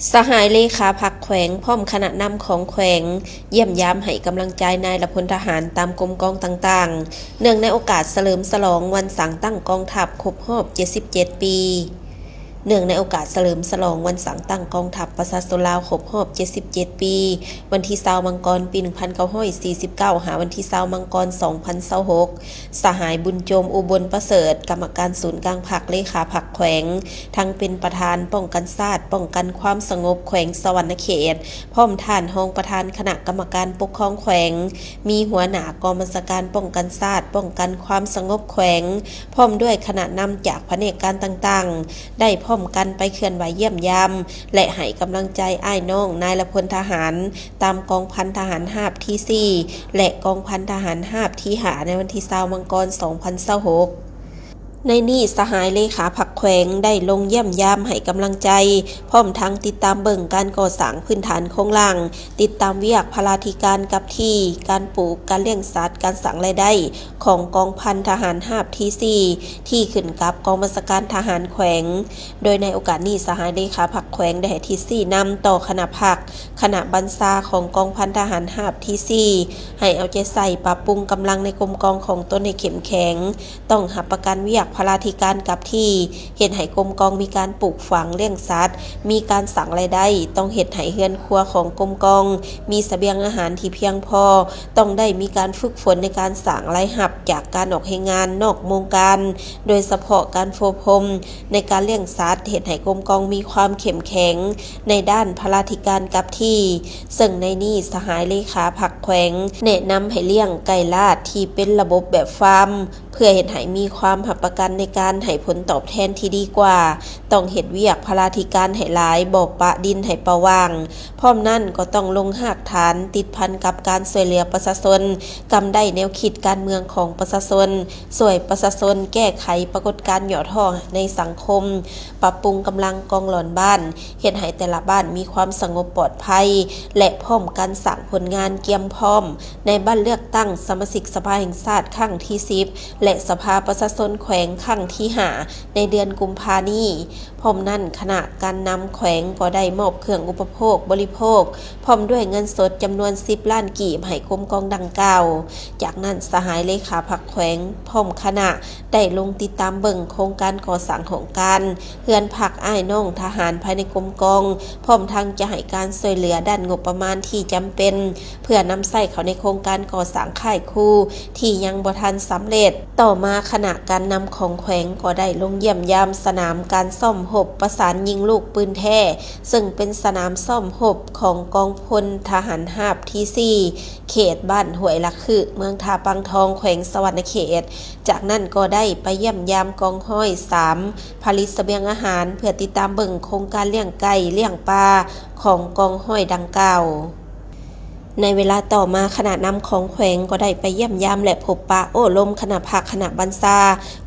สหายเลขาพรรคแขวงพร้อมคณะนำของแขวงเยี่ยมยามให้กำลังใจนายพลทหารตามกรมกองต่างๆเนื่องในโอกาสเฉลิมฉลองวันสั่งตั้งกองทัพครบรอบ77 ปีเนื่องในโอกาสเฉลิมฉลองวันสั่งตั้งกองทัพประชาชนลาวครบรอบ77 ปีวันที่20มังกรปี1949หาวันที่20มังกร2026สหายบุญโจมอุบลประเสริฐกรรมการศูนย์กลางพรรคเลขาพรรคแขวงทั้งเป็นประธานป้องกันชาติป้องกันความสงบแขวงสวรรณเขตพร้อมท่านรองประธานคณะกรรมการปกครองแขวงมีหัวหน้ากองบัญชาการป้องกันชาติป้องกันความสงบแขวงพร้อมด้วยคณะนำจากแผนกการต่างๆได้พร้อมกันไปเคลื่อนไหวเยี่ยมยามและให้กำลังใจอ้ายน้องนายพลทหารตามกองพันทหารหาบที่4และกองพันทหารหาบที่5ในวันที่20มังกร2026ในนี้สหายเลขาพรรคแขวงได้ลงเยี่ยมยามให้กำลังใจพร้อมทั้งติดตามเบิ่งการก่อสร้างพื้นฐานโครงล่างติดตามเวียกพลาธิการกับที่การปลูกการเลี้ยงสัตว์การสั่งรายได้ของกองพันทหารหาบที่4ที่ขึ้นกับกองบัญชาการทหารแขวงโดยในโอกาสนี้สหายเลขาพรรคแขวงได้ให้ที่4นำต่อคณะพรรคคณะบัญชาของกองพันทหารหาบที่4ให้เอาใจใส่ปรับปรุงกำลังในกรมกองของตนให้เข้มแข็งต้องหับประกันเวียกพลาธิการกับที่เฮ็ดให้กรมกองมีการปลูกฝังเลี้ยงสัตว์มีการสั่งรายได้ต้องเฮ็ดให้เฮือนครัวของกรมกองมีเสบียงอาหารที่เพียงพอต้องได้มีการฝึกฝนในการสั่งรายหับจากการออกให้งานนอกวงการโดยเฉพาะการโฟพรมในการเลี้ยงสัตว์เฮ็ดให้กรมกองมีความเข้มแข็งในด้านพลาธิการกับที่ซึ่งในนี้สหายเลขาพรรคแขวงแนะนำให้เลี้ยงไก่ลาดที่เป็นระบบแบบฟาร์มเพื่อเฮ็ดให้มีความหับประกันในการให้ผลตอบแทนที่ดีกว่าต้องเฮ็ดเวียกพลาธิการให้หลายบ่ปะดินให้ประว่างพร้อมนั้นก็ต้องลงหากฐานติดพันกับการช่วยเหลือประชาชนกำได้แนวคิดการเมืองของประชาชนช่วยประชาชนแก้ไขปรากฏการณ์หย่อท่อในสังคมปรับปรุงกำลังกองหลอนบ้านเฮ็ดให้แต่ละบ้านมีความสงบปลอดภัยและพร้อมกันสร้างผลงานเกียมพร้อมในบ้านเลือกตั้งสมาชิกสภาแห่งชาติครั้งที่10และสภาประชาชนแขวงครั้งที่5ในเดือนกุมภาพันธ์นี้พร้อมนั้นคณะการนำแขวงก็ได้มอบเครื่องอุปโภคบริโภคพร้อมด้วยเงินสดจำนวน10 ล้านกีบให้กรมกองดังกล่าวจากนั้นสหายเลขาพรรคแขวงพร้อมคณะได้ลงติดตามเบิ่งโครงการก่อสร้างของการเฮือนพักอ้ายน้องทหารภายในกรมกองพร้อมทั้งจะให้การช่วยเหลือด้านงบประมาณที่จำเป็นเพื่อนำใช้เข้าในโครงการก่อสร้างค่ายครูที่ยังบ่ทันสำเร็จต่อมาคณะการนำของแขวงก็ได้ลงเยี่ยมยามสนามการซ่อมรบประสานยิงลูกปืนแท้ซึ่งเป็นสนามซ่อมรบของกองพลทหารหาบที่4เขตบ้านห้วยละคือเมืองทาปังทองแขวงสวรรณเขตจากนั้นก็ได้ไปเยี่ยมยามกองห้อย3ผลิตเสบียงอาหารเพื่อติดตามเบิ่งโครงการเลี้ยงไก่เลี้ยงปลาของกองห้อยดังกล่าวในเวลาต่อมาคณะนำของแขวงก็ได้ไปเยี่ยมยามและพบปะโอ้ลมคณะภาคคณะบัญชา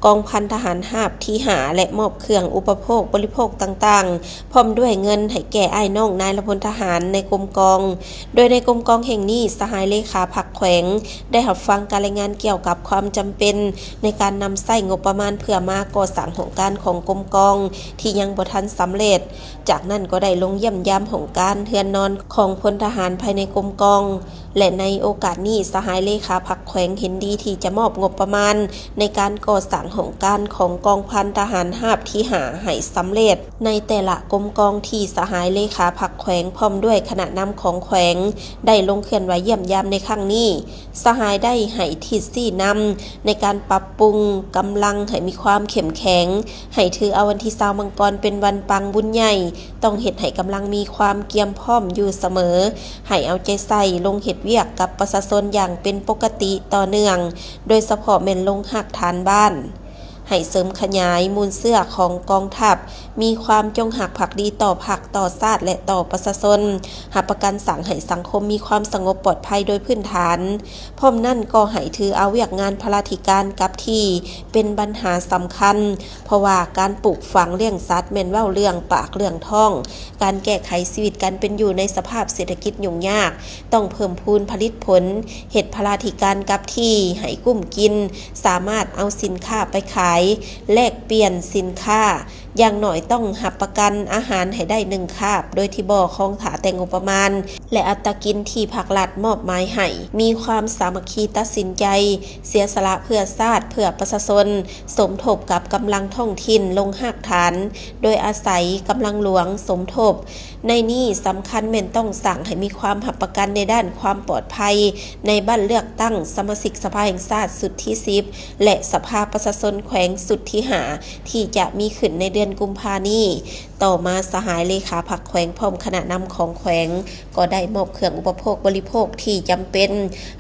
กองพันทหารหาบที่5และมอบเครื่องอุปโภคบริโภคต่างๆพร้อมด้วยเงินให้แก่อ้ายน้องนายพลทหารในกรมกองโดยในกรมกองแห่งนี้สหายเลขาพรรคแขวงได้รับฟังการรายงานเกี่ยวกับความจำเป็นในการนำใช้งบประมาณเพื่อมาก่อสร้างโครงการของกรมกองที่ยังบ่ทันสำเร็จจากนั้นก็ได้ลงเยี่ยมยามโครงการเฮือนนอนของพลทหารภายในกรมกองและในโอกาสนี้สหายเลขาพรรคแขวงเห็นดีที่จะมอบงบประมาณในการก่อสร้างโครงการของกองพันทหารหาบที่5ให้สำเร็จในแต่ละกรมกองที่สหายเลขาพรรคแขวงพร้อมด้วยคณะนำของแขวงได้ลงเคลื่อนไหวเยี่ยมยามในครั้งนี้สหายได้ให้ทิศซี่นำในการปรับปรุงกำลังให้มีความเข้มแข็งให้ถือเอาวันที่20มังกรเป็นวันปังบุญใหญ่ต้องเฮ็ดให้กำลังมีความเกียมพร้อมอยู่เสมอให้เอาใจใส่ลงเฮ็ดเวียกกับประชาชนอย่างเป็นปกติต่อเนื่องโดยเฉพาะแม่นลงหักฐานบ้านให้เสริมขยายมูลเสื้อของกองทัพมีความจงหักภักดีต่อพรรคต่อชาติและต่อประชาชนหาประกันสั่งให้สังคมมีความสงบปลอดภัยโดยพื้นฐานพร้อมนั่นก็ให้ถือเอาเวียกงานพลาธิการกับที่เป็นปัญหาสำคัญเพราะว่าการปลูกฝังเลี้ยงสัตว์แม่นเว้าเรื่องปากเรื่องท้องการแก้ไขชีวิตการเป็นอยู่ในสภาพเศรษฐกิจยุ่งยากต้องเพิ่มพูนผลิตผลเฮ็ดพลาธิการกับที่ให้กุ้มกินสามารถเอาสินค้าไปขายแลกเปลี่ยนสินค้า อย่างหน่อยต้องหับประกันอาหารให้ได้1 คาบโดยที่บ่ของถาแต่งงบประมาณและอัตรากินที่ภาครัฐมอบหมายให้มีความสามัคคีตัดสินใจเสียสละเพื่อชาติเพื่อประชาชนสมทบกับกำลังท้องถิ่นลงหากฐานโดยอาศัยกำลังหลวงสมทบในนี้สำคัญแม่นต้องสั่งให้มีความหับประกันในด้านความปลอดภัยในบ้านเลือกตั้งสมาชิกสภาแห่งชาติสุดที่10และสภาประชาชนแขวงสุดที่5ที่จะมีขึ้นในเดือนกุมภาพันธ์นี้ต่อมาสหายเลขาพรรคแขวงพร้อมคณะนำของแขวงก็ได้มอบเครื่องอุปโภคบริโภคที่จำเป็น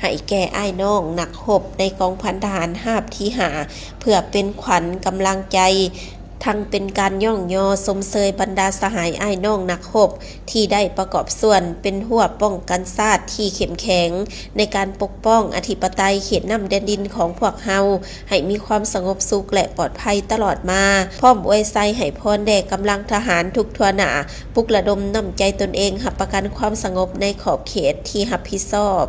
ให้แก่อ้ายน้องนักรบในกองพันทหารหาบที่5เพื่อเป็นขวัญกำลังใจทั้งเป็นการย่องยอสมเสยบรรดาสหายอ้ายน้องนักรบที่ได้ประกอบส่วนเป็นหัวป้องกันชาติที่เข้มแข็งในการปกป้องอธิปไตยเขตน้ำแดนดินของพวกเฮาให้มีความสงบสุขและปลอดภัยตลอดมาพร้อมอวยไซให้พรแด่กำลังทหารทุกทั่วหน้าปลุกระดมน้ำใจตนเองหับประกันความสงบในขอบเขตที่รับผิดชอบ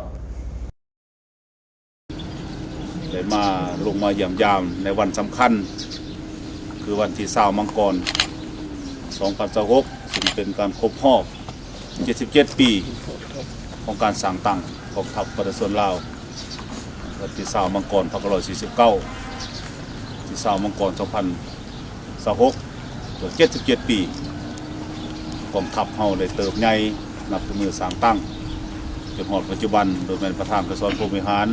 ได้มาลงมาเยี่ยมยามในวันสำคัญคือวันที่20 มังกร 2026ซึ่งเป็นการครบรอบ 77 ปีของการสร้างตั้งกองทัพประชาชนลาววันที่20 มังกร 2549 ที่20 มังกร 2026 77 ปีกองทัพเฮาได้เติบใหญ่นับเป็นมือสร้างตั้งจนฮอดปัจจุบันโดยเป็นประธานกระทรวงผู้บริหาร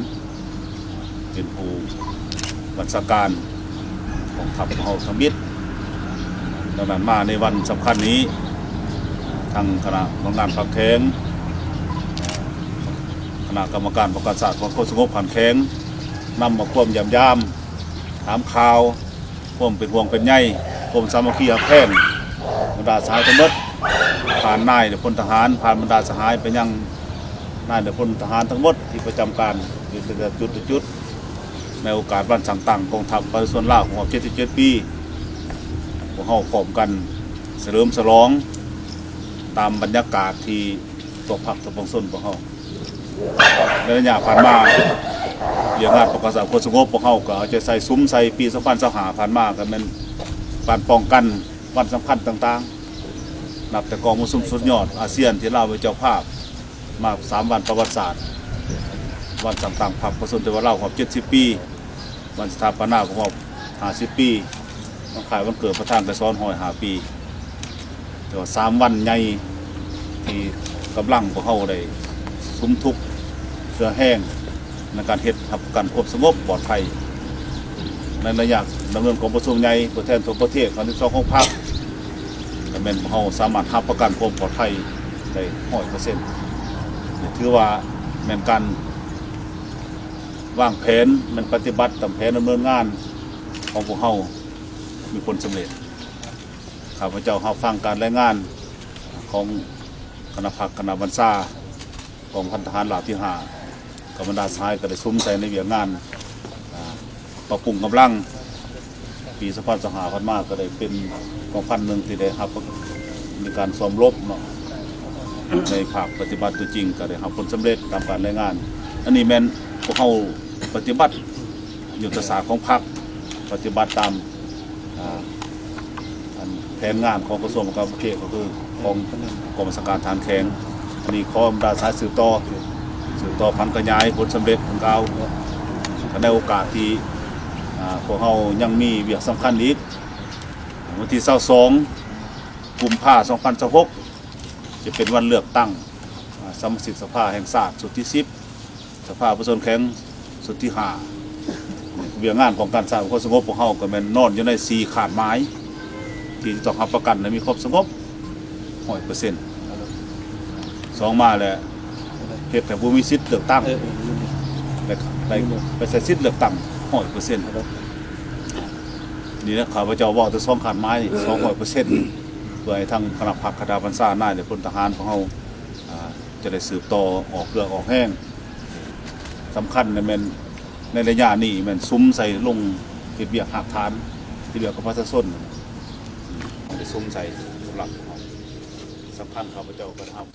เป็นผู้บัญชาการกองทัพเฮาทั้งมิตรดังนั้นมาในวันสำคัญนี้ทางคณะกรรมการพรรคแขวงคณะกรรมการป้องกันศาสตร์ความสงบผ่านแขวงนำมาควบยามยามถามข่าวควบเป็นห่วงเป็นใยควบสามัคคีหักแพงบรรดาสหายทั้งหมดผ่านนายพลทหารผ่านบรรดาสหายไปยังนายพลทหารทั้งหมดที่ประจำการอยู่แต่จุดในโอกาสวันสั่งตั้งกองทัพประชาชนลาวของ77 ปีพวกเราพร้อมกันเฉลิมฉลองตามบรรยากาศที่ตัวพรรคตัวปวงชนพวกเราในระยะผ่านมาเรื่องงานประกาศความสงบพวกเราก็เอาใจใส่ซุ้มใส่ปี2025ผ่านมากันเป็นการป้องกันวันสำคัญต่างๆนับแต่กองมุสลิมสุดยอดอาเซียนที่ลาวเป็นเจ้าภาพมา3 วันประวัติศาสตร์วันต่างๆพรรคประชาชนลาวครบ70 ปีวันสถาปนาของเรา50 ปีวันขายวันเกิดประธานกระทรวง105 ปีแต่ว่า3 วันใหญ่ที่กำลังของเขาได้สุมทุกเสื้อแห้งในการเฮ็ดทับกันควบสงบปลอดภัยในระยะดำเนินของประชุมใหญ่ตัวแทนทั่วประเทศ32 ของพรรคแต่เป็นเขาสามารถทับประกันความปลอดภัยได้100%ถือว่าเป็นการวางแผนมันปฏิบัติตามแผนดำเนินงานของพวกเขามีผลสำเร็จข้าพเจ้าฟังการรายงานของคณะพรรคคณะบัญชาของพันทหารลาวที่5กับบรรดาสหายก็ได้ซุ้มใจในเวียงงานปรับปรุงกำลังปี2025ผ่านมาก็ได้เป็นกองพันหนึ่งที่ได้รับมีการซ้อมรบเนาะในภาคปฏิบัติตัวจริงก็ได้รับผลสำเร็จตามการรายงานอันนี้แม่นพวกเขาปฏิบัติยุทธศาสตร์ของพรรคปฏิบัติตามแผนงานของกระทรวงการต่างประเทศก็คือของกองบัญชาการฐานแข็งอันนี้ข้อมูลสายสืบต่อพันกระยายผลสำเร็จของเราในโอกาสที่พวกเขายังมีเวียกสำคัญอีกวันที่22 กุมภาพันธ์ 2026จะเป็นวันเลือกตั้งสมาชิกสภาแห่งชาติสุดที่10สภาประชาชนแข็งสุดที่5เวียงงานของการสร้างความสงบของเขาก็เป็นนอนอยู่ใน4 ขาดไม้ที่ต้องรับประกันและมีความสงบ100%2มาแล้วเหตุแต่ผู้มีสิทธิ์เลือกตั้งไปใช้สิทธิ์เลือกตั้ง100%นี่นะข้าพเจ้าบอกจะ2 ขาดไม้นี่200%เพื่อให้ทางคณะพรรคคณะบัญชาหน้าในพลทหารของเขาจะได้สืบต่อออกเครื่องออกแห้งสำคัญในระยะนี้มันซุ้มใส่ลงเป็นเบียกหักฐานที่เบียกกับพระส้นได้ซุ้มใส่หลักสำคัญข้าพเจ้าก็ทำ